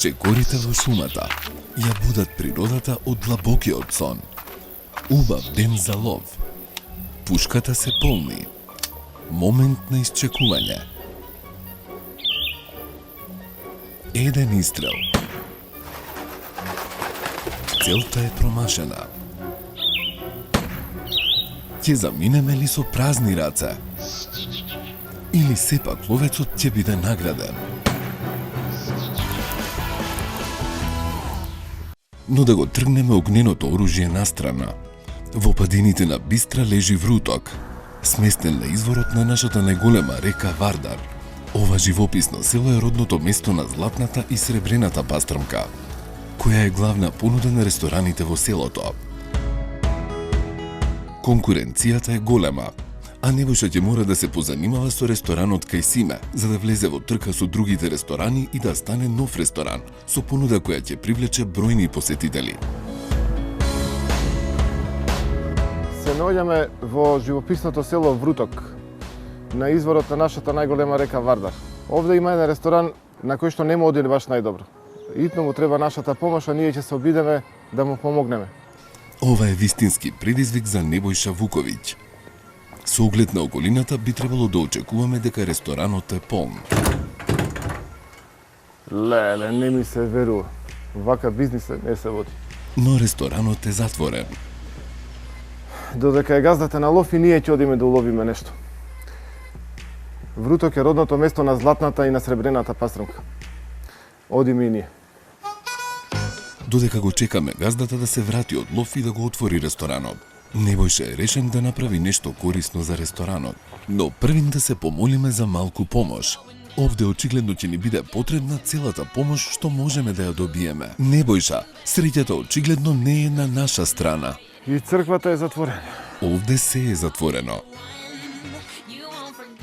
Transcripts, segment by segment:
Чекорите во шумата ја будат природата од длабокиот сон. Убав ден за лов. Пушката се полни. Момент на исчекување. Еден истрел. Целта е промашена. Ќе заминеме ли со празни раце? Или сепак ловецот ќе биде награден? Но да го тргнеме огненото оружје настрана. Во падините на Бистра лежи вруток, сместен на изворот на нашата најголема река Вардар. Ова живописно село е родното место на златната и сребрената пастрмка, која е главна понуда на рестораните во селото. Конкуренцијата е голема, а Небојша ќе мора да се позанимава со ресторанот кај Симе, за да влезе во трка со другите ресторани и да стане нов ресторан, со понуда која ќе привлече бројни посетители. Се наоѓаме во живописното село Вруток, на изворот на нашата најголема река Вардар. Овде има еден ресторан на кој што нема оди баш најдобро. Итно му треба нашата помош, а ние ќе се обидеме да му помогнеме. Ова е вистински предизвик за Небојша Вуковиќ. Со оглед на околината би требало да очекуваме дека ресторанот е полн. Леле, не ми се верува. Вака бизнис не се води. Но ресторанот е затворен. Додека е газдата на лов и ние ќе одиме да уловиме нешто. Вруток е родното место на златната и на сребрената пастрмка. Одиме и ние. Додека го чекаме газдата да се врати од лов и да го отвори ресторанот, Небојша е решен да направи нешто корисно за ресторанот. Но првин да се помолиме за малку помош. Овде очигледно ќе ни биде потребна целата помош што можеме да ја добиеме. Небојша, среќата очигледно не е на наша страна. И црквата е затворена. Овде се е затворено.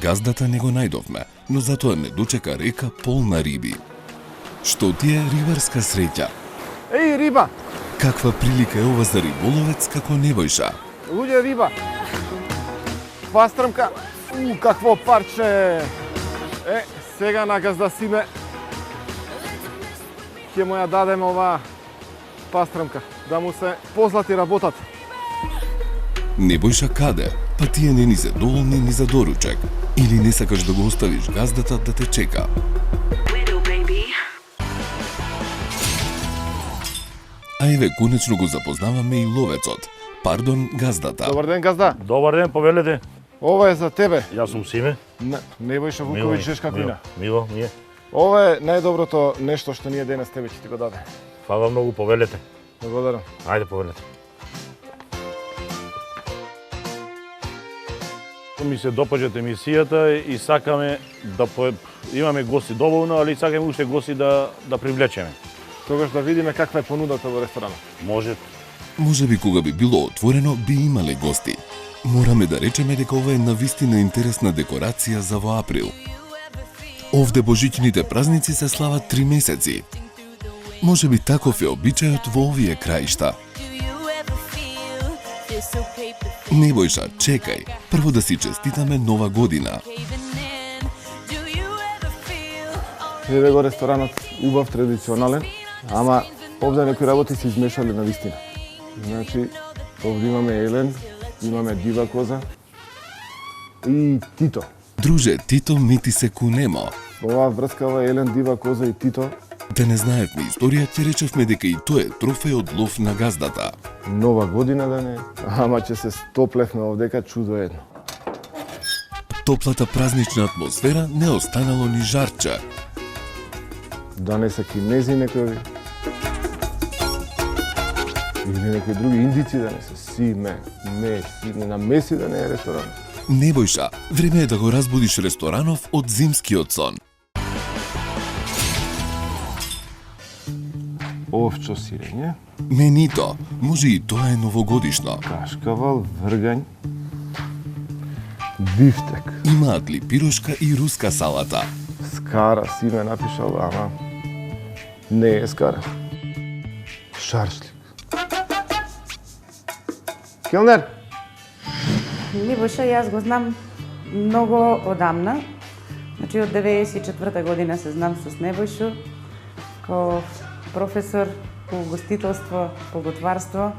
Газдата не го најдовме, но затоа не дочека река полна риби. Што ти е рибарска среќа? Еј, риба! Каква прилика е ова за риболовец како Небојша? Луѓе, риба! Пастрмка! Какво парче! Сега на газда Симе ќе му ја дадеме оваа пастрмка, да му се позлати работат. Небојша каде? Па тие не ни се доволни ни за доручек. Или не сакаш да го оставиш газдата да те чека? А еве конечно го запознаваме и ловецот. Пардон, газдата. Добар ден, газда. Добар ден, повелете. Ова е за тебе. Јас сум Симе. Небојша Вуковиќ, Чешка Кујна. Мило, ние. Ова е најдоброто нешто што ние денес тебе ќе ти го даде. Фала многу, повелете. Благодарам. Ајде, повелете. Ми се допаѓат емисијата и сакаме да имаме гости доволно, али сакаме уште гости да привлечеме. Тогаш да видиме каква е понудата во ресторанот. Може. Можеби кога би било отворено, би имале гости. Мораме да речеме дека ова е навистина интересна декорација за во април. Овде божичните празници се слават 3 месеци. Можеби таков е обичајот во овие краишта. Небојша, чекај, прво да си честитаме нова година. Еве го ресторанот, убав, традиционален, ама овде некои работи се измешале на вистина. Значи, овде имаме елен, имаме дива коза и Тито. Друже, Тито ми ти се кунемо. Оваа врска, ова елен, дива коза и Тито. Да не знаевме историја, ќе речевме дека и тоа е трофеј од лов на газдата. Нова година да не, ама ќе се стоплевме овдека чудо едно. Топлата празнична атмосфера не останало ни жарче. Да не се кинези некои или некои други индици, да не се Симе, Меси, на Меси да не е ресторан. Небојша, време е да го разбудиш ресторанов од зимскиот сон. Овчо сирење, Менито, може и тоа е новогодишно. кашкавал, вргањ, бифтек. Имаат ли пирошка и руска салата? Скара, Симе напишал, ама не е скара. Шаршлик. Келнер! Небојша јас го знам многу одамна. Значи од 94 година се знам со Небојшу. Као професор по гостителство, по готварство,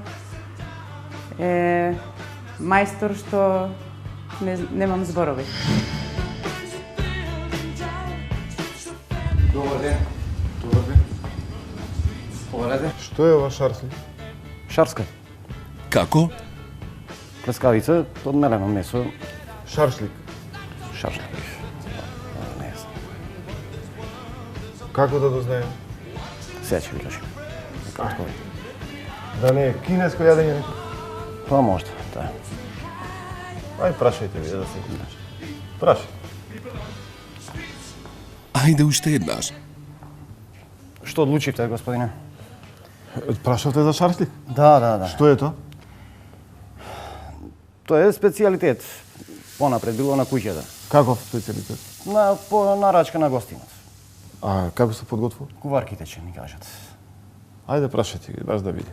мајстор што немам зборови. Добар ден. Добар ден. Повелете. Што е ова шарсли? Шарска. Како? Плескавица од мелено месо. Шаршлик. Шаршка. Не знам. Како да дознаем? Сега ќе ви кажам. Да не е кинеско јадење некој? Па можда, да. Ај, прашајте ви, да се прашај. Ајде уште еднаш. Што одлучивте, господине? Прашавте за шарслик? Да. Што е тоа? Тоа е специјалитет. Понапред било на куќата. Каков специјалитет? По нарачка на гостинот. А како се подготвува? Куварките ќе ни кажат. Ајде прашајте ги, баш да види.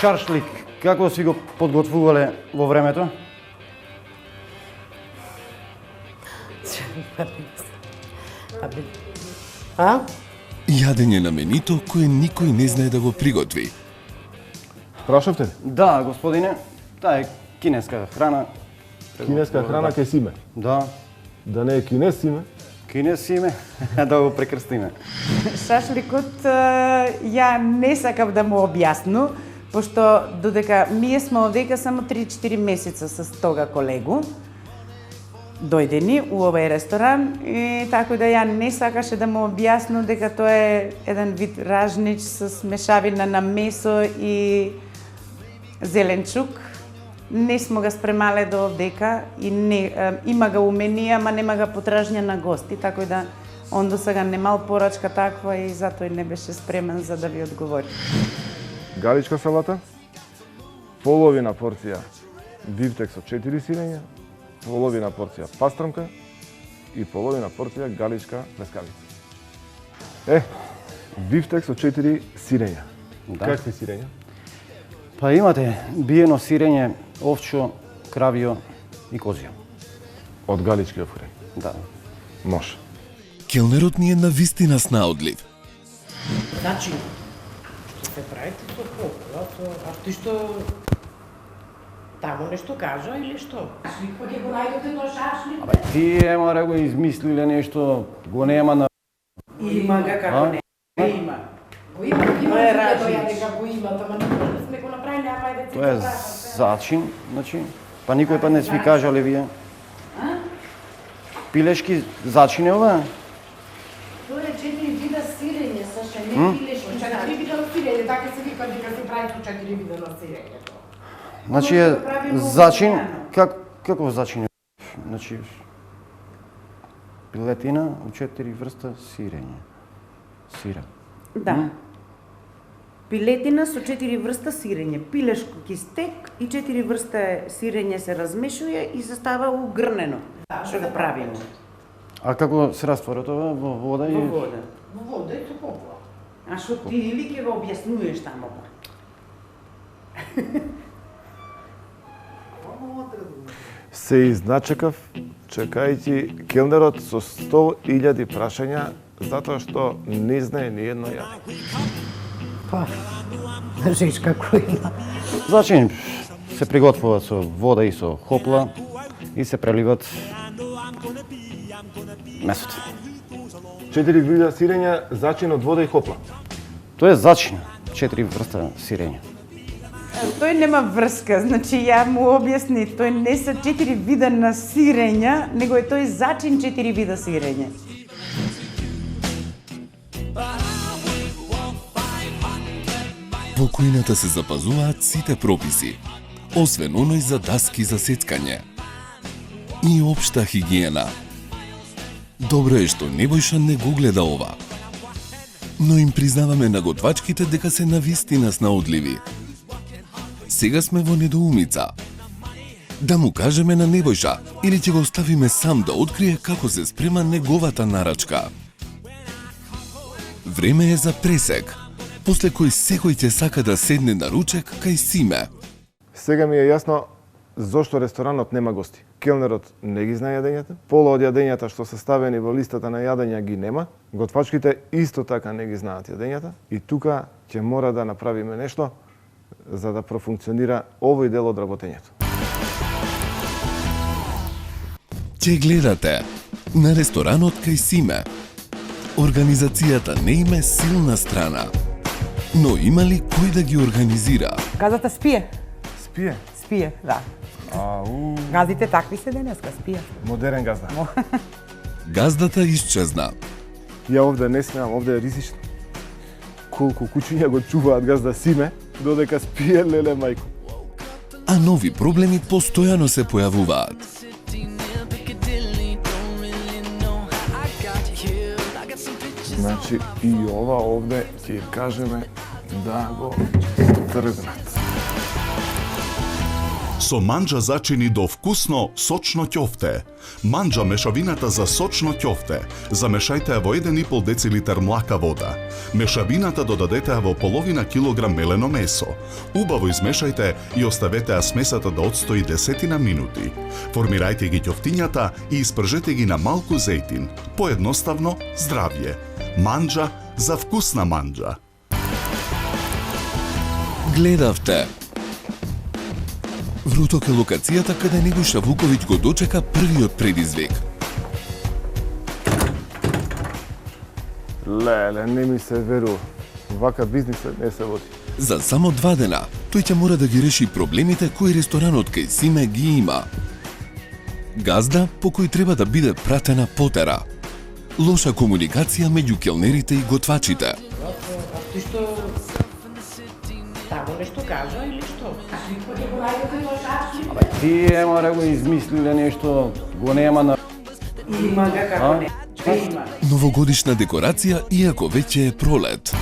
Шаршлик, како си го подготвувале во времето? А? Јадење на менито кое никој не знае да го приготви. Прашавте ли? Да, господине, таа е кинеска храна. Кинеска храна ке симе. Да, Да не е кинес симе. кинес име, да го прекрстиме. Шашликот ја не сакав да му објасну, пошто додека ние сме овдека само 3-4 месеца со тога колегу, дојдени у овај ресторан и така да ја не сакаше да му објасну дека тоа е еден вид ражнич со смешавина на месо и зеленчук. Не смо га спремале до овдека и не, има га уменија, ама нема га потражња на гости, така да он до сега немал порачка таква и затоа не беше спремен за да ви одговори. Галичка салата, половина порција бифтек со 4 сирења, половина порција пастрамка и половина порција галичка плескавица. Бифтек со 4 сирења. Да. Какви сирења? Па имате биено сирење, овчо, кравио и козио. Од галичкиот фуреј. Да. Може. Келнерот ни е на вистина снаодлив. Значи, што се правите со попла, а ти што таму нешто кажа или што? Свиква ќе го најдете до шашлик? Абе, тие море го измислиле нешто, го нема на... Има га како не. Има. Го има Тоа е ражнич. ја дека го има, ама не може да сме го направиле, ама ајде Тоа е зачин, значи, па никој па не сви кажале вие. Пилешки зачин е ова? Тоа е 4 вида сирење, Саша, не пилешки. 4 вида сирење, така се вика дека се прави со 4 вида на сирење. Значи е зачин, како зачин е? Значи, пилетина у 4 врста сирење. Сира. Да. Пилетина со 4 врста сирење, пилешки стек и 4 врста сирење се размешува и се става угрнено. Што го правиме? А како се раствора тоа во вода и... Во вода. Во вода и со попла. А што ти или ќе го објаснуваш таму? Се изначекав, чекајќи келнерот со 100.000 прашања, затоа што не знае ни едно јадење. Па, знаеш како има. Зачин се приготвуваат со вода и со хопла и се преливат месото. 4 вида сирења, зачин од вода и хопла. Тоа е зачин, 4 врста сирење. Тој нема врска, значи ја му објасни, тој не се 4 вида на сирења, него е тој зачин 4 вида сирење. Во кујната се запазуваат сите прописи, освен оној за даски за сецкање. И општа хигиена. Добро е што Небојша не го гледа ова. Но им признаваме на готвачките дека се навистина снаодливи. Сега сме во недоумица. Да му кажеме на Небојша или ќе го оставиме сам да открие како се спрема неговата нарачка. Време е за пресек, после кој секој ќе сака да седне на ручек кај Симе. Сега ми е јасно зошто ресторанот нема гости. Келнерот не ги знае јадењата, пола од јадењата што се ставени во листата на јадења ги нема, готвачките исто така не ги знаат јадењата и тука ќе мора да направиме нешто за да профункционира овој дел од работењето. Ќе гледате на ресторанот кај Симе. Организацијата не има силна страна, но има ли кој да ги организира? Газата спие. Спие? Спие, да. Газите такви се денеска, спие. Модерен газда. Газдата исчезна. Ја овде не смеам, овде е ризично. Колку кучиња го чуваат газда Симе, додека спие леле мајко. А нови проблеми постојано се појавуваат. Значи и ова овде ќе кажеме да го тргнат. Со манџа зачини до вкусно, сочно ќофте. Манџа мешавината за сочно ќофте. Замешајте ја во 1,5 децилитар млака вода. Мешавината додадете ја во половина килограм мелено месо. Убаво измешајте и оставете ја смесата да отстои 10 минути. Формирајте ги ќофтињата и испржете ги на малку зејтин. Поедноставно, здравје. Манџа за вкусна манџа. Гледавте. Вруток е локацијата каде Nebojša Vuković го дочека првиот предизвик. Леле, не ми се верува. Вака бизнис не се води. За само 2 дена, тој ќе мора да ги реши проблемите кои ресторанот кај Симе ги има. Газда по кој треба да биде пратена потера. Лоша комуникација меѓу келнерите и готвачите. А ти што тамо нешто кажа или што? Свиква ќе го најдете тој шашки? Тие мора го измислиле нешто, го нема на... Има га како не. Има. Новогодишна декорација иако веќе е пролет.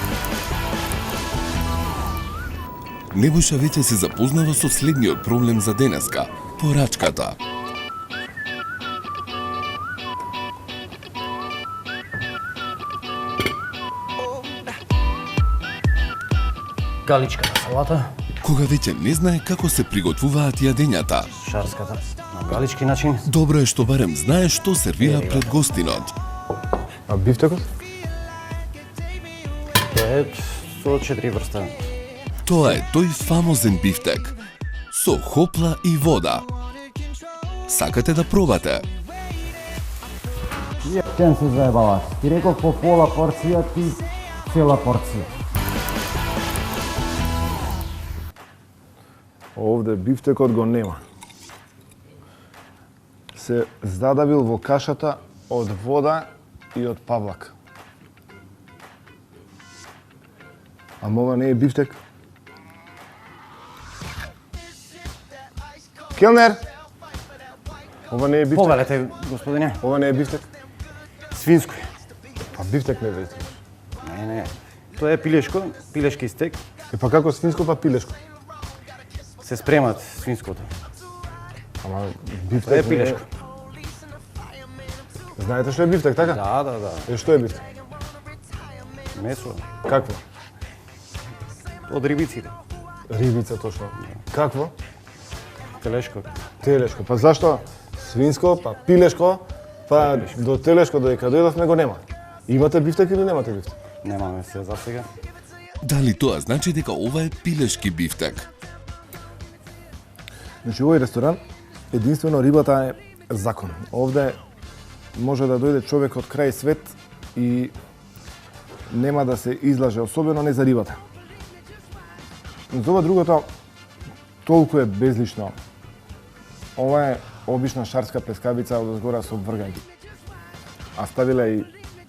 Nebojša веќе се запознава со следниот проблем за денеска – порачката. Галичката салата, Кога веќе не знае како се приготвуваат јадењата, шарската на галички начин. добро е што барем знае што сервира пред гостинот. А бифтекот? Тоа е со 4 врста. Тоа е тој фамозен бифтек со хопла и вода. Сакате да пробате? Кен се заебала. Ти реков по пола порција, ти цела порција. Овде бифтекот го нема. Се задавил во кашата од вода и од павлак. Ама ова не е бифтек. Келнер! Ова не е бифтек. Повелете, господине. Ова не е бифтек. Свинско. Па бифтек не веќе. Не. Тоа е пилешко, пилешки стек. Е па како свинско па пилешко? Се спремат свинското. Ама Тоа бифтек е пилешко. Знаете што е бифтек, така? Да. Е што е бифтек? Месо. Какво? Од рибиците. Рибица точно. Какво? Телешко. Телешко. Па зашто? Свинско, па пилешко, па до телешко додека дојдовме го нема. Имате бифтек или немате бифтек? Немаме се за сега. Дали тоа значи дека ова е пилешки бифтек? Значи, овој ресторан, единствено рибата е закон. Овде може да дојде човек од крај свет и нема да се излаже, особено не за рибата. За ова другото, толку е безлично. Ова е обична шарска плескавица од згора со вргањи. А ставила и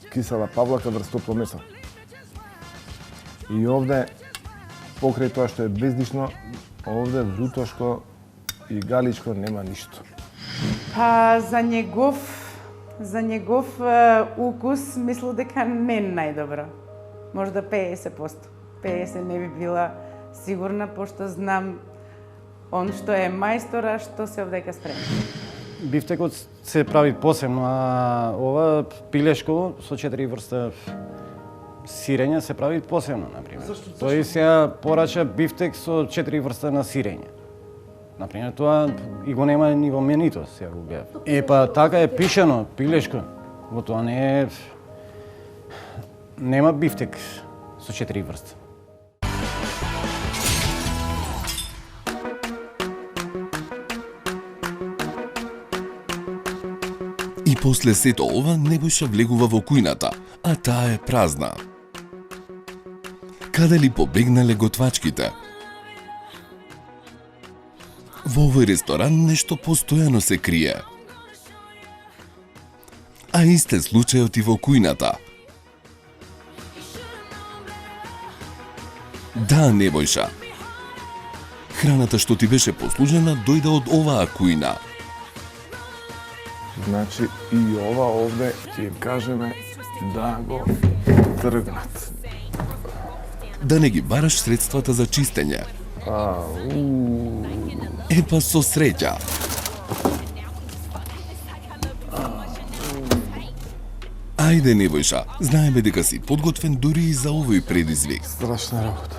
кисела павлака врз топло месо. И овде, покрај тоа што е безлично, овде врутошко и галичко нема ништо. Па за негов укус мислам дека не е најдобро. Можда 50%. 50 не би била сигурна, пошто знам он што е мајстора, што се овдека спрема. Бифтекот се прави посебно, а ова пилешко со 4 врста сирење се прави посебно, например. Тој сега порача бифтек со 4 врста на сирење. Например, тоа и го нема ни во менито, сега го гледав. Па така е пишано, пилешко. Во тоа не е... Нема бифтек со 4 врста. И после сето ова Небојша влегува во кујната, а таа е празна. Каде ли побегнале готвачките? Во овој ресторан нешто постојано се крие. А исте случајот и во кујната. Да, Небојша. Храната што ти беше послужена дојде од оваа кујна. Значи и ова овде ќе им кажеме да го тргнат. Да не ги бараш средствата за чистење. Епа со среќа. Ајде, Небојша, знаеме дека си подготвен дури и за овој предизвик. Страшна работа.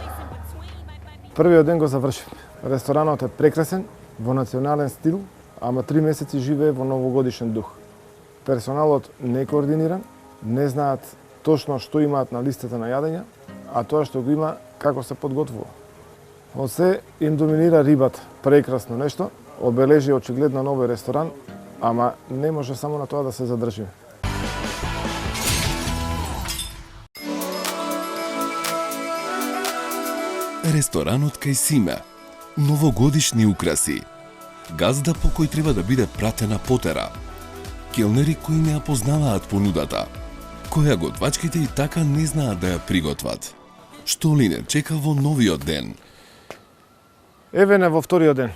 Првиот ден го завршив. Ресторанот е прекрасен, во национален стил, ама 3 месеци живее во новогодишен дух. Персоналот не е координиран, не знаат точно што имаат на листата на јадења, а тоа што го има, како се подготвува. Од се им доминира рибата, прекрасно нешто, обележи очигледно новој ресторан, ама не може само на тоа да се задржиме. Ресторанот кај Симе. Новогодишни украси. Газда по кој треба да биде пратена потера. Келнери кои не ја познаваат понудата, која готвачките и така не знаат да ја приготват. Што ли не чека во новиот ден? Еве не во вториот ден.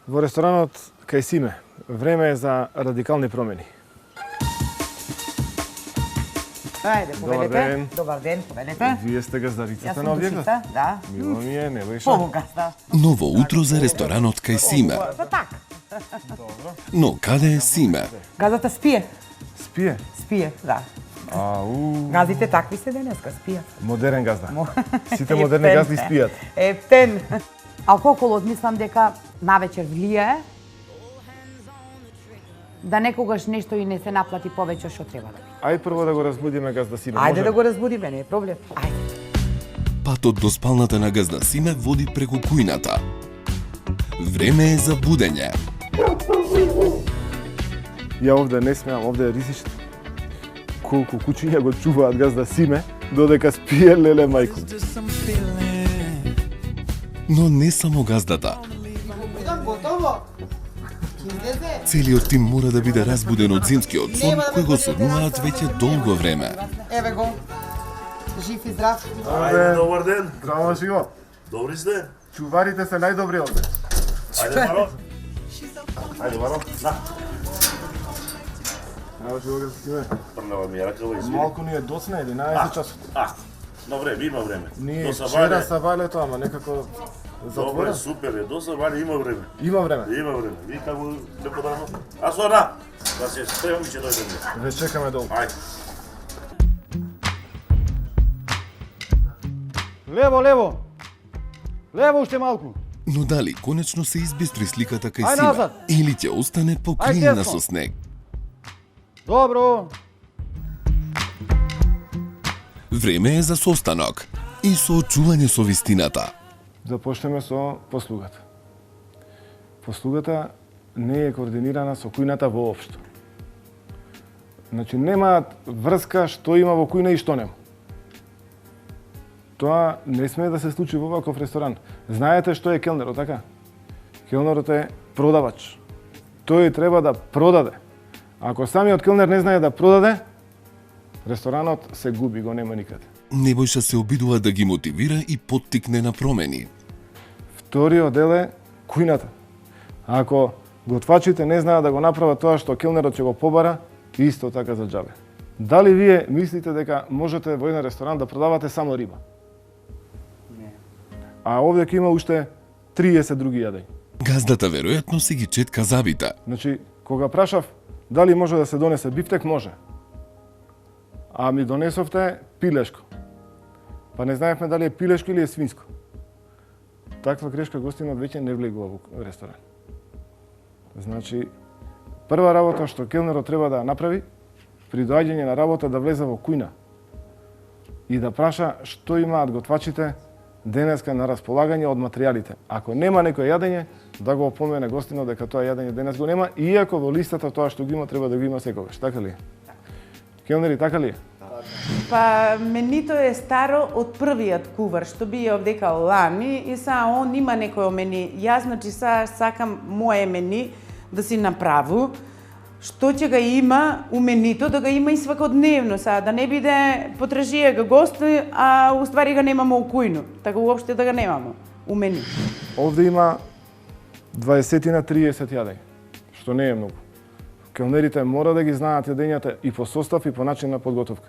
Во ресторанот кај Симе. Време е за радикални промени. Ајде, Добар поведете. ден. Добар ден, поведете. Вие сте газдарицата Јас на сум објектот? душица, да. Мило ми е, Небојша. Полугазда. Ново утро за ресторанот кај Симе. Па така. Но каде е Симе? Газата спие. Спие? Спие, да. Ау, Газите такви се денеска, спијат. модерен газда. Сите модерни газди спијат. Ептен. Алкохолот мислам дека навечер влијае да некогаш нешто и не се наплати повеќе што треба да биде. Ај прво да го разбудиме газда Симе. Ајде може да ли? го разбудиме, не е проблем. Ајде. Патот до спалната на газда Симе води преку кујната. Време е за будење. Ја овде не смеам, овде е ризично. Колку кучиња го чуваат газда Симе, додека спие леле мајко. Но не само газдата. Целиот тим мора да биде разбуден од зимскиот сон кој го сонуваат веќе долго време. Еве го. Жив и здрав. Добар ден. Здраво, Шиго. Добри сте? Чуварите се најдобри овде. Ајде, Маро. Ајде, Маро. На. Ево Шиго газда Симе. Прнава ми ракава и свири. Малку ни е доцна 11 часот. На време, има време. Ние До вчера сабајле. сабајлето, ама некако Добре, затворено. супер е. До сабајле има време. Има време. Има време. Ви како лепо дано. А сора, да се спремам и ќе дојдем. Ве чекаме долу. Ајде. Лево, лево. Лево уште малку. Но дали конечно се избистри сликата кај Ај Симе назад. или ќе остане Ај покриена десно. со снег? Добро. Време е за состанок и соочување со вистината. Започнеме со послугата. Послугата не е координирана со кујната воопшто. Значи немаат врска што има во кујна и што нема. Тоа не смее да се случи во ваков ресторан. Знаете што е келнерот, така? Келнерот е продавач. Тој треба да продаде. Ако самиот келнер не знае да продаде, ресторанот се губи, го нема никаде. Небојша се обидува да ги мотивира и поттикне на промени. Вториот дел е кујната. Ако готвачите не знаат да го направат тоа што келнерот ќе го побара, исто така за џабе. Дали вие мислите дека можете во еден ресторан да продавате само риба? Не. А овде ќе има уште 30 други јадења. Газдата веројатно си ги четка забите. Значи, кога прашав дали може да се донесе бифтек, може. А ми донесовте пилешко. Па не знаевме дали е пилешко или е свинско. таква грешка гостинот веќе не влегува во ресторан. Значи, прва работа што келнерот треба да направи при доаѓање на работа да влезе во кујна и да праша што имаат готвачите денеска на располагање од материјалите. Ако нема некој јадење, да го опомене гостинот дека тоа јадење денес го нема, иако во листата тоа што го има треба да го има секогаш, така ли е? Келнери, така ли е? Па менито е старо од првиот кувар што би ја овдекал лани и са он има некој мени. Јас значи сакам мое мени да си направу што ќе ga има у менито, да ga има и свакодневно, да не биде потражија га гости, а уствари ga немамо у кујну, така уопште да ga немамо у мени. Овде има 20 на 30 јадења, што не е многу. Келнерите мора да ги знаат јадењата и по состав и по начин на подготовка.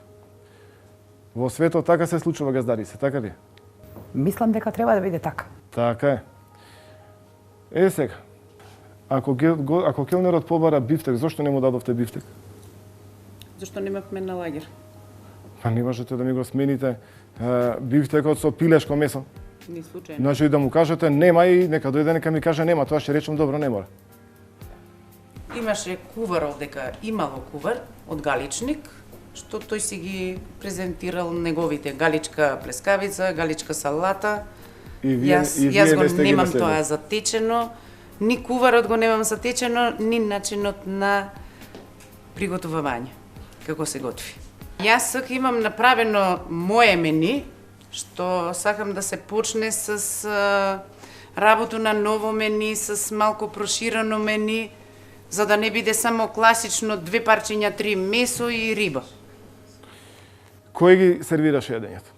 Во светот така се случува, газдарице, така ли? Мислам дека треба да биде така. Така е. Сега, ако келнерот побара бифтек, зошто не му дадовте бифтек? Зашто немавме на лагер? Па не можете да ми го смените бифтекот со пилешко месо. Ни случајно. Значи да му кажете нема и нека дојде нека ми каже нема, тоа ќе речем добро, не мора. Имаше кувар овдека, имало кувар од галичник, што тој си ги презентирал неговите галичка плескавица, галичка салата. Јас го немам тоа затечено, ни куварот го немам затечено, ни начинот на приготовување, како се готви. Јас имам направено мое мени, што сакам да се почне с работа на ново мени, с малку проширено мени, за да не биде само класично 2 парчиња, 3 месо и риба. Кој ги сервираше јадењето?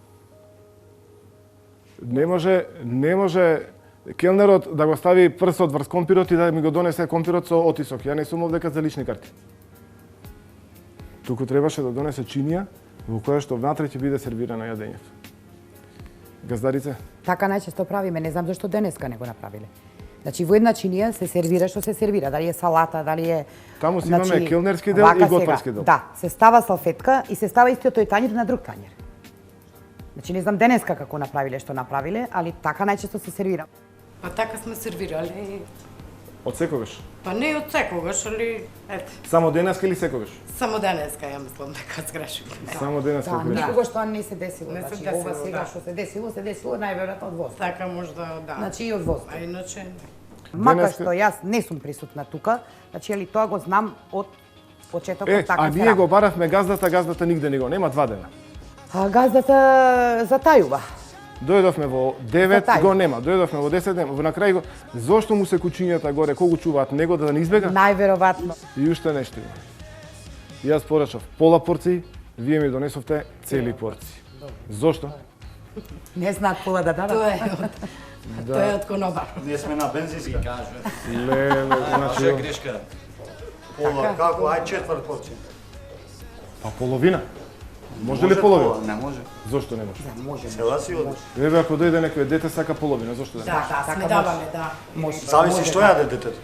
Не може келнерот да го стави прсот врз компирот и да ми го донесе компирот со отисок. Ја не сум овдека за лични карти. Туку требаше да донесе чинија во која што внатре ќе биде сервирано јадењето. Газдарице? Така најчесто правиме, не знам зашто денеска не го направиле. Значи во една чинија се сервира што се сервира, дали е салата, дали е... Таму си имаме келнерски дел и готварски дел. Да, се става салфетка и се става истиот тој тањер на друг тањер. Значи не знам денеска како направиле што направиле, али така најчесто се сервира. Па така сме сервирали. Од секогаш? Па не од секогаш, али ете. Само денеска или секогаш? Само денеска, ја мислам дека сгрешив. Само денеска Да, грешиш. никогаш тоа не се десило. Не се Значи десило, ова сега да. што се десило најверојатно од воздух. Така можда, да. Значи и од воздух. А иначе не. Макар Денеска- што јас не сум присутна тука, значи али тоа го знам од почетокот така А се ние работи. го баравме газдата нигде не го, нема 2 дена. А газдата затајува. Дојдовме во 9, Затај. го нема. Дојдовме во 10, нема. Во на крај го, зошто му се кучињата горе, кога чуваат него да не избега? Најверојатно. И уште нешто има. Јас порачав пола порции, вие ми донесовте цели порции. Зошто? Не знаат пола да дадат. Тоа е од Тоа е од конодар. Ние сме на бензинска. Леле, значи, грешка. Пола, како? Ај четврт порција. па половина. Може ли половина? Не може. Зошто не може? Цела си одиш. Еве ако дојде некој дете сака половина, зошто да не? Да, да, сме давале, да. Зависи што јаде детето.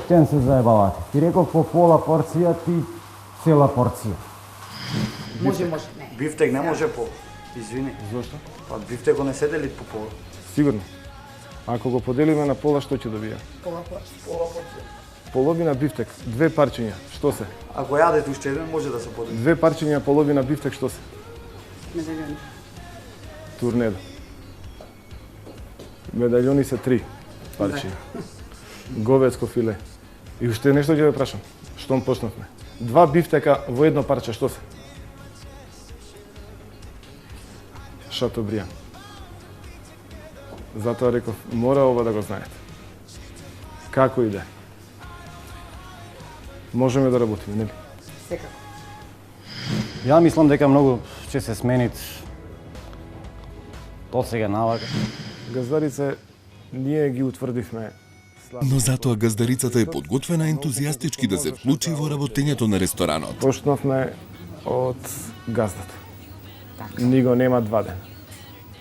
Тен се заебавате. Ти реков по пола порција, ти цела порција. Може. Не. Бифтек не може по. Извини. Зошто? Па бифтек го не се дели по пола. Сигурно. Ако го поделиме на пола, што ќе добија? Половина бифтек, 2 парчиња, што се? Ако јадете уште еден, може да се подели. 2 парчиња половина бифтек, што се? Медалјони. Турнедо. Медалјони се 3 парчиња. Говецко филе. И уште нешто ќе ве прашам. Штом почнавме? 2 бифтека во едно парче, што се? Шатобриан. Затоа реков, мора ова да го знаете. Како иде? Можеме да работиме, нели? Секако. Ја мислам дека многу ќе се сменит од сега навака. Газдарице, ние ги утврдивме Но затоа газдарицата е подготвена ентузијастички да се вклучи во работењето на ресторанот. Почнавме од газдата. Ни го нема 2 дена.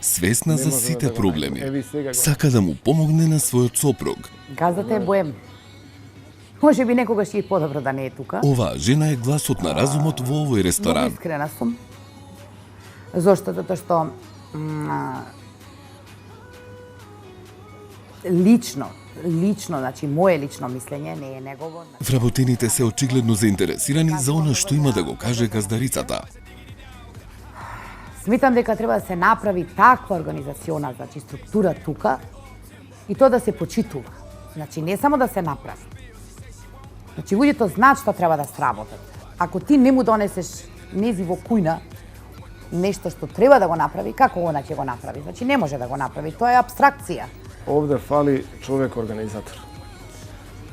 Свесна за можеме сите да го проблеми, најдеме. Еви сега го- сака да му помогне на својот сопруг. Газдата е боем. Може би некогаш и подобро да не е тука. Оваа жена е гласот на разумот во овој Многу ресторан. искрена сум. Зошто? Затоа што лично, значи мое лично мислење, не е негово. Вработените се очигледно заинтересирани за она што има да го каже газдарицата. Сметам дека треба да се направи таква организациона, значи структура тука и тоа да се почитува. Значи не само да се направи. Значи луѓето знаат што треба да сработат. Ако ти не му донесеш нези во кујна нешто што треба да го направи, како она ќе го направи? Значи не може да го направи, тоа е апстракција. Овде фали човек организатор.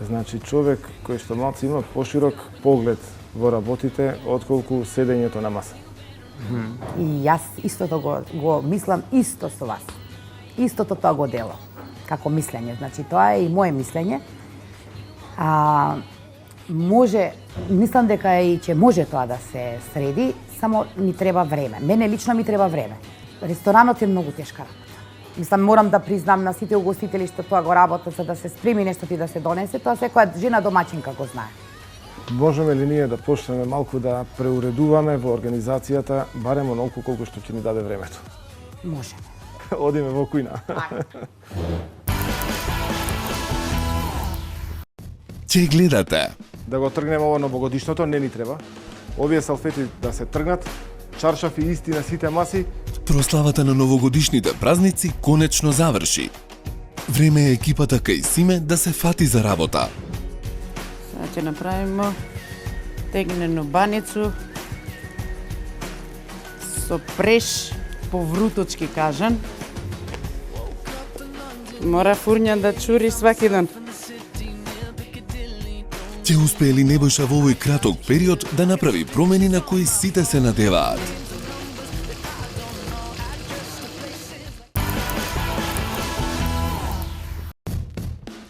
Значи човек кој што малку има поширок поглед во работите отколку седењето на маса. И јас истото го мислам исто со вас. Истото тоа го делам како мислење. Значи тоа е и мое мислење. Може, мислам дека и ќе може тоа да се среди, само ни треба време. Мене лично ми треба време. Ресторанот е многу тешка работа. Мислам, морам да признам на сите угостители што тоа го работат за да се спреми нешто ти да се донесе, тоа секоја жена домаќинка го знае. Можеме ли ние да почнеме малку да преуредуваме во организацијата, барем онолку колку што ќе ни даде времето? Можеме. Одиме во кујна. Ќе гледате Да го тргнеме ово новогодишното, не ни треба. Овие салфети да се тргнат, чаршафи исти на сите маси. прославата на новогодишните празници конечно заврши. Време е екипата кај Симе да се фати за работа. Сега ќе направиме тегнено баницу со преш по вруточки кажан. Мора фурња да чури сваки ден. Ќе успее ли Небојша во овој краток период да направи промени на кои сите се надеваат?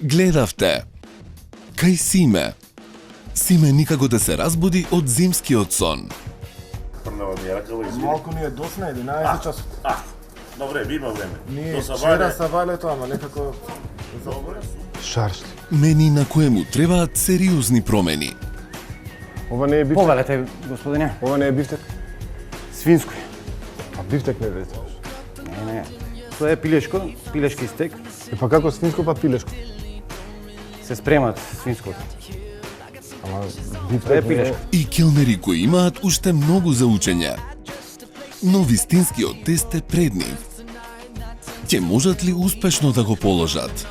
Гледавте кај Симе. Симе никако да се разбуди од зимскиот сон. Малку ни е досна 11 часот. Добре, има време. Ние вчера са валето, ама некако шаршти. Мени на кое му требаат сериозни промени. Ова не е бифтек. Повелете, господине. Ова не е бифтек. Свинско. А бифтек не е. Не. Тоа е пилешки стек. И па како свинско па пилешко? Се спремат свинското. Ама Тоа е бифтек не е. пилешко. И келнери кои имаат уште многу за учење. Но вистинскиот тест е пред нив. Ќе можат ли успешно да го положат?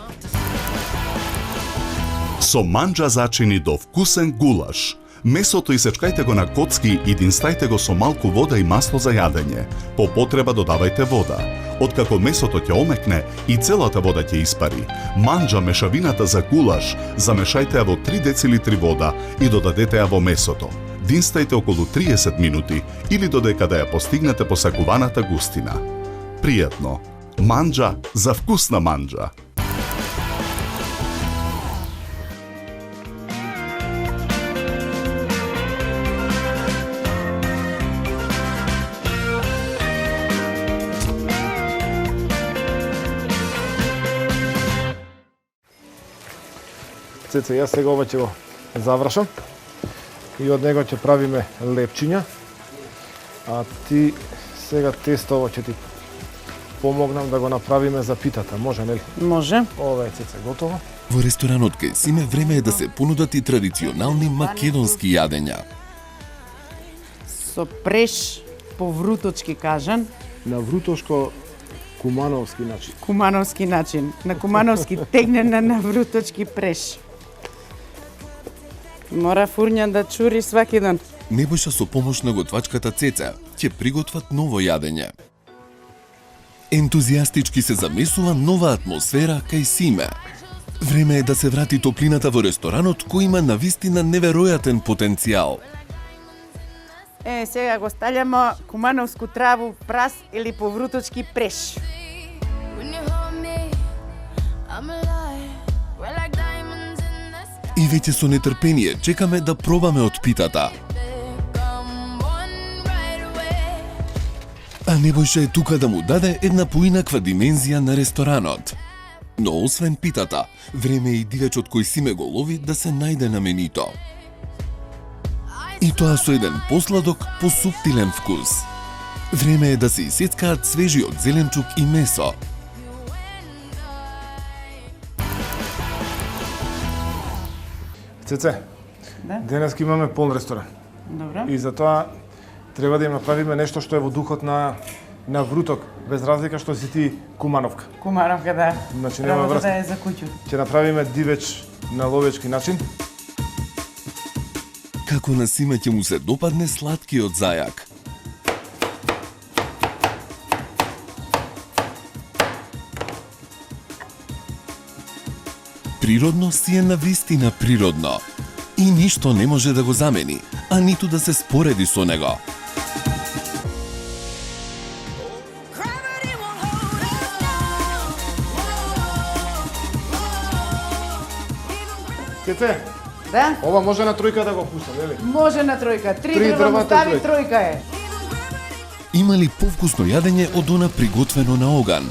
Со манџа зачини до вкусен гулаш. Месото исечкајте го на коцки и динстајте го со малку вода и масло за јадење. По потреба додавајте вода. Откако месото ќе омекне и целата вода ќе испари, манџа мешавината за гулаш замешајте ја во 3 децилитри вода и додадете ја во месото. Динстајте околу 30 минути или додека да ја постигнете посакуваната густина. Пријатно. Манџа за вкусна манџа. Цеце, јас сега ова ќе го завршам и од него ќе правиме лепчиња, а ти сега тестово ќе ти помогнам да го направиме за питата. Може, нели? Може. Ова е, Цеце, готово. Во ресторанот кај Симе време е да се понудат и традиционални македонски јадења. Со преш по вруточки кажан. На врутошко кумановски начин. Кумановски начин. На кумановски тегнена на вруточки преш. Мора фурња да чури сваки ден. Небојша со помош на готвачката Цеца ќе приготват ново јадење. Ентузијастички се замесува нова атмосфера кај Симе. Време е да се врати топлината во ресторанот кој има навистина неверојатен потенцијал. Сега го стаљамо кумановску траву прас или по вруточки преш. И веќе со нетрпение чекаме да пробаме од питата. А Небојша е тука да му даде една поинаква димензија на ресторанот. Но освен питата, време е и дивечот кој Симе го лови да се најде на менито. И тоа со еден посладок, посуптилен вкус. Време е да се исецкаат свежиот зеленчук и месо. Цеце, Да? денеска имаме полн ресторан. Добро. И затоа треба да им направиме нешто што е во духот на Вруток, без разлика што си ти Кумановка. Кумаровка, да. Значи нема Работата врска. е за куќу. Ќе направиме дивеч на ловечки начин. Како на Сима ќе му се допадне сладкиот зајак. Природно си е навистина природно. И ништо не може да го замени, а ниту да се спореди со него. Цеце, Да? ова може на тројка да го пуштам, нели? Може на тројка. Три Три дрва му дрвата, стави, тројка. тројка е. Има ли повкусно јадење од она приготвено на оган?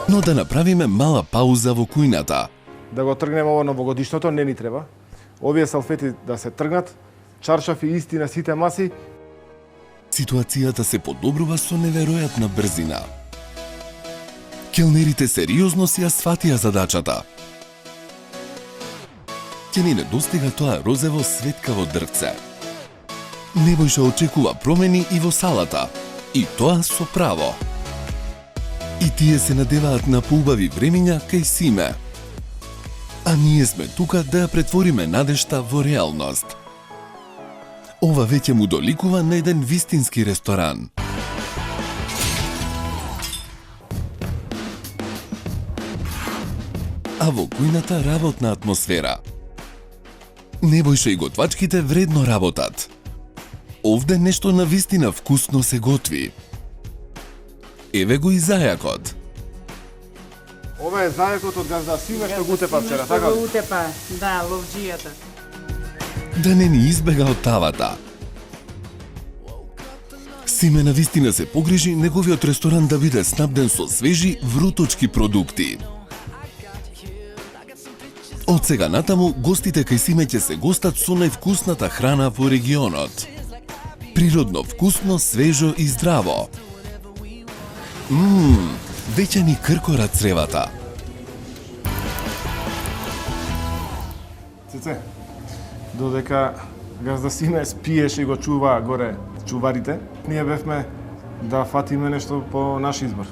Но да направиме мала пауза во кујната. Да го тргнеме ово новогодишното, не ни треба. Овие салфети да се тргнат, чаршафи исти на сите маси. Ситуацијата се подобрува со неверојатна брзина. Келнерите сериозно си ја сватија задачата. Ќе ни недостига тоа розево светкаво дрвце. Небојша очекува промени и во салата. И тоа со право. И тие се надеваат на поубави времиња кај Симе. А ние сме тука да ја претвориме надежта во реалност. Ова веќе му доликува на еден вистински ресторан. А во кујната работна атмосфера. Небојша и готвачките вредно работат. Овде нешто на вистина вкусно се готви. Еве го и зајакот. Ова е зајакот од газда Симе што го утепа вчера, така Го ли? утепа, да, ловџијата. Да не ни избега од тавата. Симе на вистина се погрижи неговиот ресторан да биде снабден со свежи вруточки продукти. Од сега натаму, гостите кај Симе ќе се гостат со највкусната храна во регионот. Природно вкусно, свежо и здраво. Веќе ни кркорат цревата. Цеце, додека газда Симе спиеше и го чува горе чуварите, ние бевме да фатиме нешто по наш избор.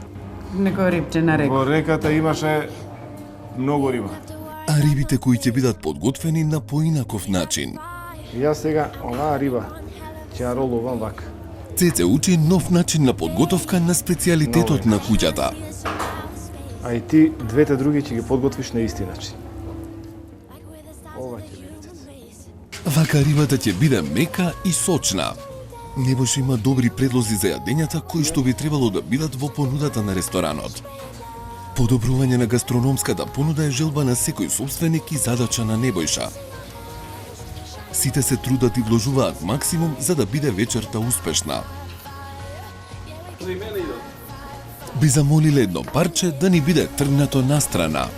Некој рибче на река. Во реката имаше многу риба. А рибите кои ќе бидат подготвени на поинаков начин. И јас сега оваа риба ќе ја ролувам вака. Цеце учи нов начин на подготовка на специјалитетот на куќата. А и ти двете други ќе ги подготвиш на исти начин. Ова ќе биде Цеце. Вака рибата ќе биде мека и сочна. Небојше има добри предлози за јадењата кои што би требало да бидат во понудата на ресторанот. Подобрување на гастрономската понуда е желба на секој собственик и задача на Небојша. Сите се трудат и вложуваат максимум за да биде вечерта успешна. Би замолиле едно парче да ни биде тргнато настрана.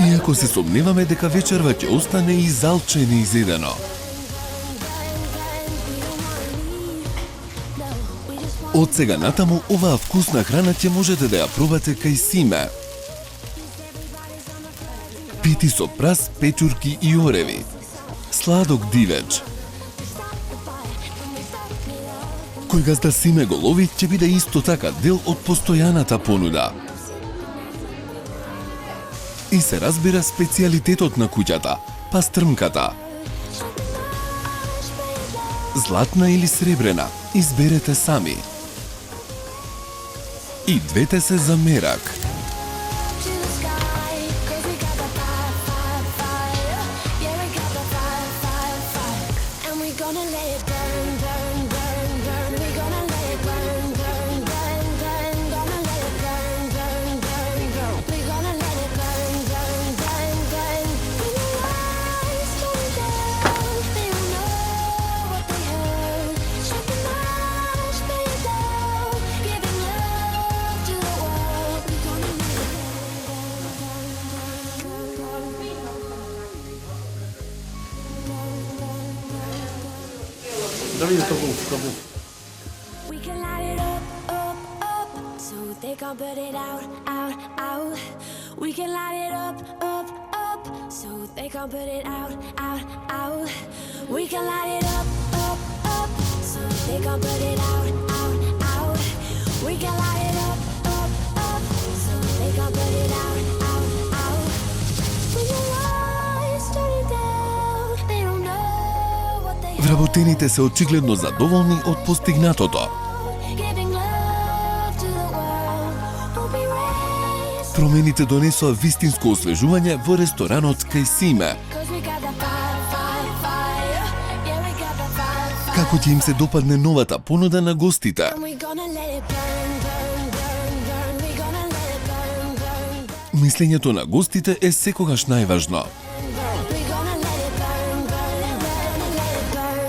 Иако се сомневаме дека вечерва ќе остане и залче неизедено. Од сега натаму, оваа вкусна храна ќе можете да ја пробате кај Симе. Пити со прас, печурки и ореви. Сладок дивеч. Кој газда Симе го лови, ќе биде исто така дел од постојаната понуда. И се разбира специјалитетот на куќата, пастрмката. Златна или сребрена, изберете сами. И двете се за мерак. Да видите колку. We can light it up, up, up, so they can't put it out, out, out. We can light it up, up, up, so they can't put it out, out, out. We can light it up, up, up, so they can't put it out, out, out. We can light it up, up, up, so they can't put it out, out, out. When your lights turning down, they don't know what they Вработените се очигледно задоволни од постигнатото. giving love to the world. Won't be raised. Промените донесоа вистинско освежување во ресторанот кај Симе. Cause we got the fire, fire, fire. Yeah, we got the fire, fire. Како ќе им се допадне новата понуда на гостите? And we gonna let it burn, burn, burn, burn. We gonna let it burn, burn, burn. Мислењето на гостите е секогаш најважно. We gonna let it burn, burn, burn, let it burn.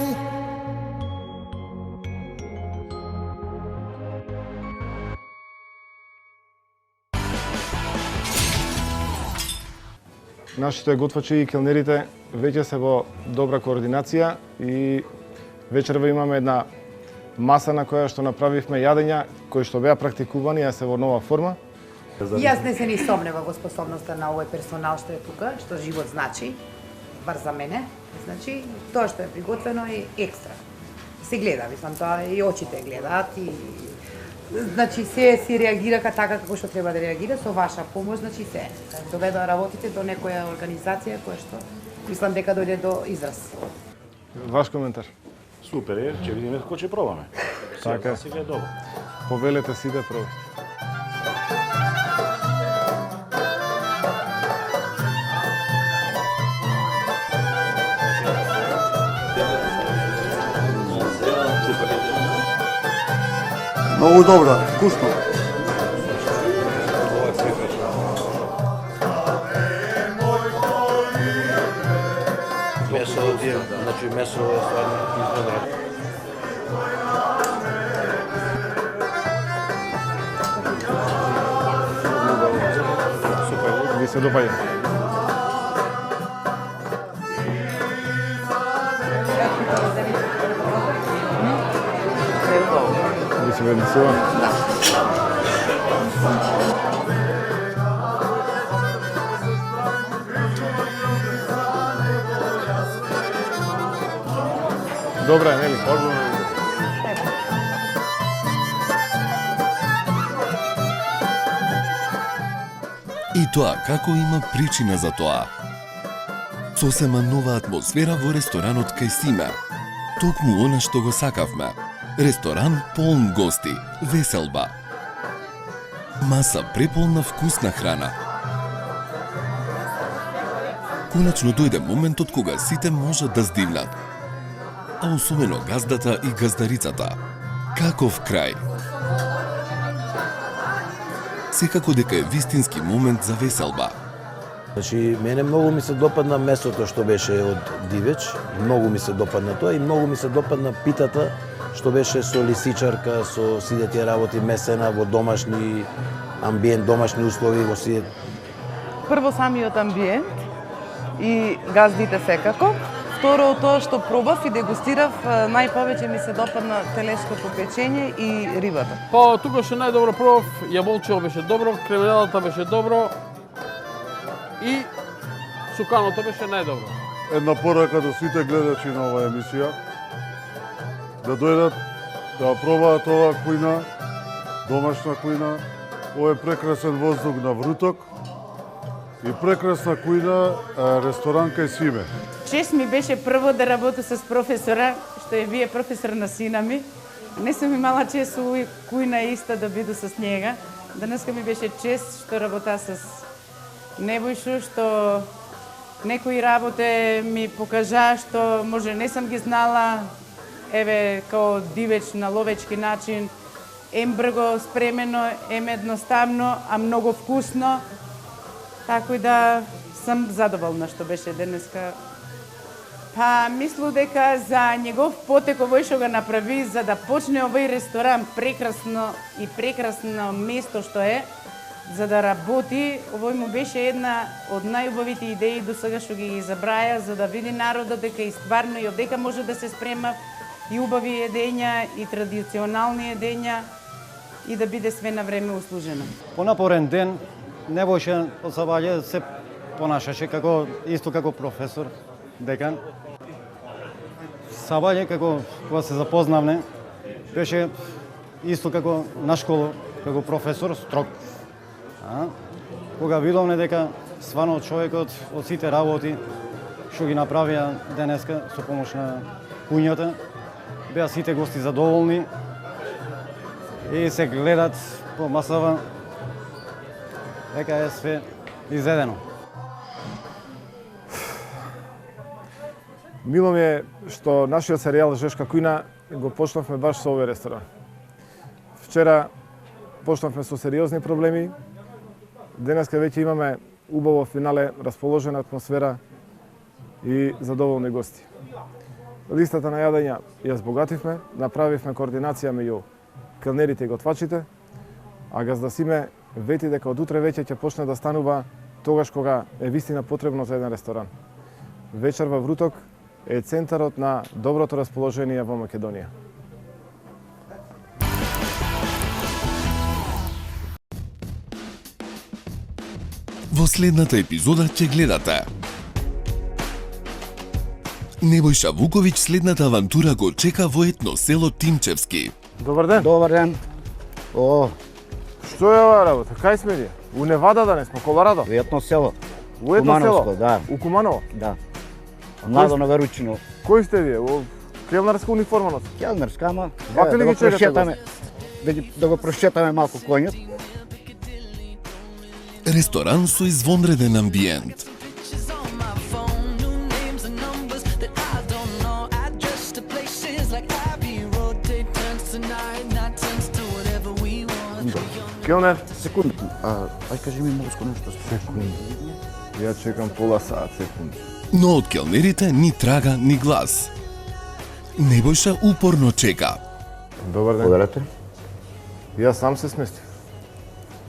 Нашите готвачи и келнерите веќе се во добра координација и вечерва имаме една маса на која што направивме јадења кои што беа практикувани, а се во нова форма. Јас не се ни сомнева во способноста на овој персонал што е тука, што живот значи, бар за мене. Значи, тоа што е приготвено е екстра. Се гледа, мислам, тоа и очите гледаат и значи се си реагира така како што треба да реагира со ваша помош, значи се доведоа работите до некоја организација која што мислам дека дојде до израз. Ваш коментар. Супер е, ќе видиме како ќе пробаме. Така е. Сега е добро. Повелете си да пробате. Многу добро, вкусно. Месо од значи месо е стварно извънредно. Супер, ви се допаѓа. Ви се бенесува. Добра, нели? И тоа како има причина за тоа. Сосема нова атмосфера во ресторанот кај Симе. Токму она што го сакавме. Ресторан полн гости, веселба. Маса преполна вкусна храна. Конечно дојде моментот кога сите можат да здивнат. А особено газдата и газдарицата. Каков крај! Секако дека е вистински момент за веселба. Значи, мене многу ми се допадна месото што беше од дивеч, многу ми се допадна тоа и многу ми се допадна питата што беше со лисичарка, со сите тие работи месена во домашни амбиент, домашни услови, во сите. Прво самиот амбиент и газдите секако. Второ, тоа што пробав и дегустирав, најповеќе ми се допадна телешкото печење и рибата. Па, тука што најдобро пробав, јаболчево беше добро, кремеделата беше добро и суканото беше најдобро. Една порака до сите гледачи на оваа емисија, да дојдат, да пробаат оваа кујна, домашна кујна, овој прекрасен воздух на Вруток и прекрасна кујна ресторан кај Симе. Чест ми беше прво да работя с професора, што е вие професор на сина ми. Не сум имала чест у кујна иста да биду с njega. Денеска ми беше чест што работа с Небојшо, што некои работе ми покажа што може не сам ги знала, еве као дивеч на ловечки начин, ем брго спремено, ем едноставно, а многу вкусно. Така да сам задоволна што беше денеска. Па, мислу дека за негов потек овој што го направи, за да почне овој ресторан прекрасно и прекрасно место што е, за да работи, овој му беше една од најубавите идеи до сега што ги забраја, за да види народот дека и стварно и одека може да се спрема и убави едења, и традиционални едења, и да биде све на време услужено. Понапорен ден, Небојше од Сабаѓе се понашаше исто како професор, декан. Сабаѓе, кога се запознавме, беше исто како на школа, како професор, строг. Кога видовме дека стварно човекот од сите работи што ги направија денеска со помош на куњата, беа сите гости задоволни и се гледат по масава дека е све изедено. Мило ми е што нашиот серијал Жешка кујна го почнавме баш со овој ресторан. Вчера почнавме со сериозни проблеми, денеска веќе имаме убаво финале, расположена атмосфера и задоволни гости. Листата на јадења ја збогативме, направивме координација меѓу келнерите и готвачите, а газда Симе вети дека од утре веќе ќе почне да станува тогаш кога е вистина потребно за еден ресторан. Вечер во Вруток е центарот на доброто расположение во Македонија. Во следната епизода ќе гледате Небојша Вуковиќ следната авантура го чека во етно село Тимчевски. Добар ден. Добар ден. Што е ова работа? Кај сме ние? У Невада да не сме, Колорадо? У етно село. У етно село? Да. У Куманово? Да. Младо на Веручино. Кој сте вие? Келнарска униформа носи? Келнарска, ама Вака ли ги чекате? Да го прошетаме малку коњот. Ресторан со извонреден амбиент. Келнер? Секунда. Ај кажи ми малку нешто. Секунда. Ја чекам пола саат, секунда. Но од келнерите ни трага, ни глас. Небојша упорно чека. Добар ден. Поверете. Јас сам се сместив.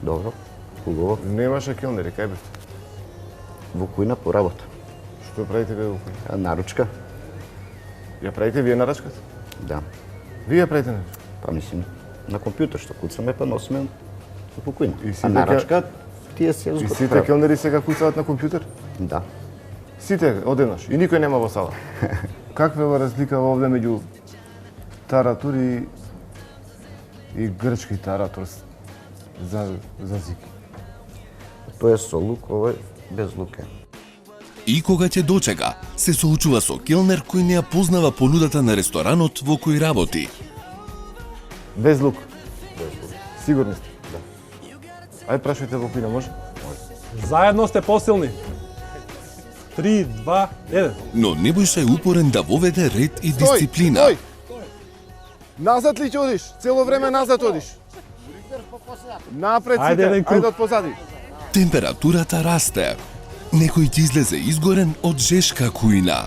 Добро. Убаво. Немаше келнери, кај бевте? Во кујна по работа. Што правите вие во кујна? Наручка. Ја правите вие нарачката? Да. Вие ја правите нарачка? Па мислим, на компјутер што куцаме, па носиме по кујна. И А нарачка, тие се И сите келнери сега куцаат на компјутер? Да. Сите одеднаш и никој нема во сала. Каква е разлика овде меѓу таратур и грчки таратур за зики? Тоа е со лук, ова е без луке. И кога ќе дочека, се соочува со келнер кој не ја познава понудата на ресторанот во кој работи. Без лук? Без лук. Сигурни сте? Да. Ај прашајте во кујна, може? Заедно сте посилни. 3, 2, 1. Но Небојша е упорен да воведе ред и дисциплина. Стој! Назад ли ќе одиш? Цело време назад одиш. Напред сите, ајде од позади. Температурата расте. Некој ќе излезе изгорен од Жешка кујна.